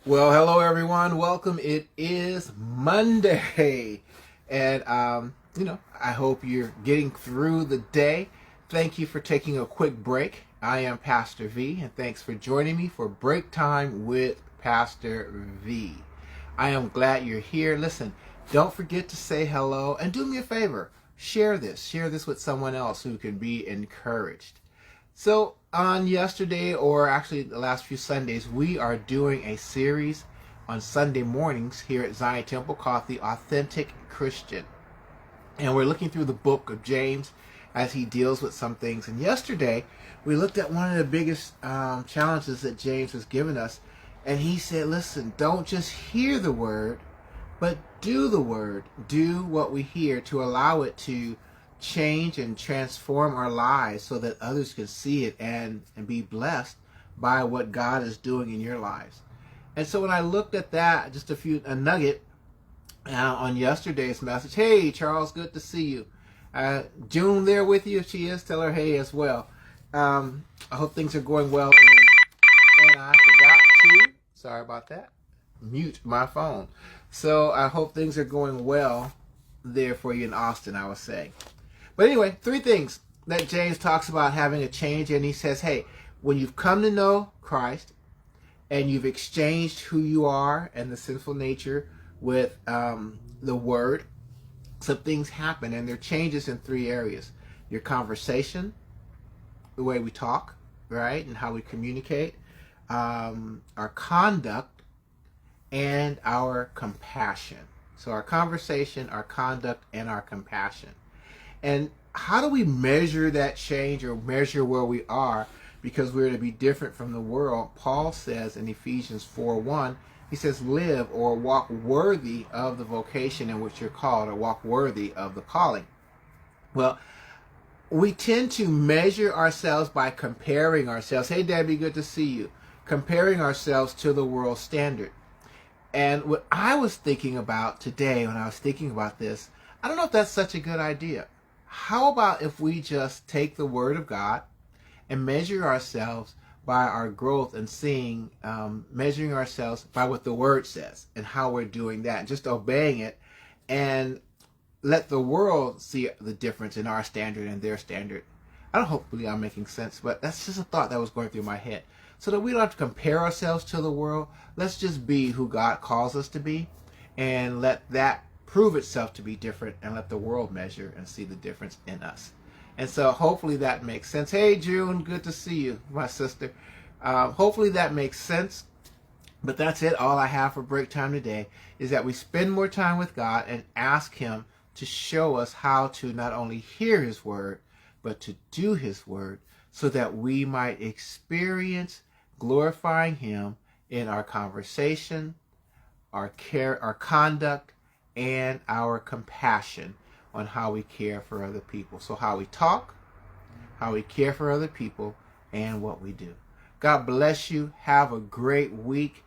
Well, hello everyone. Welcome. It is Monday. And I hope you're getting through the day. Thank you for taking a quick break. I am Pastor V, and thanks for joining me for Break Time with Pastor V. I am glad you're here. Listen, don't forget to say hello and do me a favor. Share this with someone else who can be encouraged. So on yesterday, or actually the last few Sundays, we are doing a series on Sunday mornings here at Zion Temple called The Authentic Christian. And we're looking through the book of James as he deals with some things. And yesterday, we looked at one of the biggest challenges that James has given us. And he said, listen, don't just hear the word, but do the word. Do what we hear to allow it to change and transform our lives so that others can see it and be blessed by what God is doing in your lives. And so when I looked at that, just a nugget on yesterday's message. Hey, Charles, good to see you. June there with you. If she is, tell her hey as well. I hope things are going well. And I forgot to, sorry about that, mute my phone. So I hope things are going well there for you in Austin, I was saying. But anyway, three things that James talks about having a change. And he says, hey, when you've come to know Christ and you've exchanged who you are and the sinful nature with the word, some things happen. And there are changes in three areas. Your conversation, the way we talk, right, and how we communicate, our conduct, and our compassion. So our conversation, our conduct, and our compassion. And how do we measure that change or measure where we are because we're to be different from the world? Paul says in Ephesians 4:1, he says, live or walk worthy of the vocation in which you're called, or walk worthy of the calling. Well, we tend to measure ourselves by comparing ourselves. Hey, Debbie, good to see you. Comparing ourselves to the world standard. And what I was thinking about today when I was thinking about this, I don't know if that's such a good idea. How about if we just take the Word of God and measure ourselves by our growth and seeing, measuring ourselves by what the Word says and how we're doing that, just obeying it, and let the world see the difference in our standard and their standard. Hopefully I'm making sense, but that's just a thought that was going through my head. So that we don't have to compare ourselves to the world. Let's just be who God calls us to be and let that prove itself to be different and let the world measure and see the difference in us. And so hopefully that makes sense. Hey, June, good to see you, my sister. Hopefully that makes sense. But that's it. All I have for break time today is that we spend more time with God and ask Him to show us how to not only hear His word, but to do His word so that we might experience glorifying Him in our conversation, our care, our conduct, and our compassion on how we care for other people. So how we talk, how we care for other people, and what we do. God bless you. Have a great week.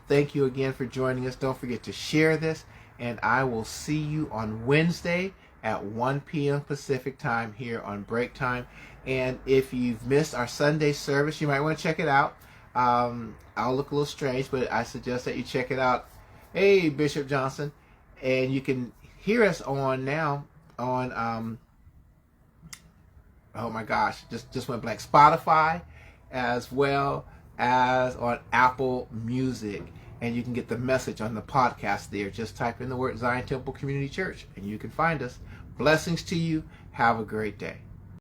Thank you again for joining us. Don't forget to share this, and I will see you on Wednesday at 1 p.m. Pacific time here on Break Time. And if you've missed our Sunday service, you might want to check it out. I'll look a little strange, but I suggest that you check it out. Hey, Bishop Johnson. And you can hear us on now on oh my gosh, just went blank, Spotify, as well as on Apple Music. And you can get the message on the podcast there. Just type in the word Zion Temple Community Church and you can find us. Blessings to you. Have a great day.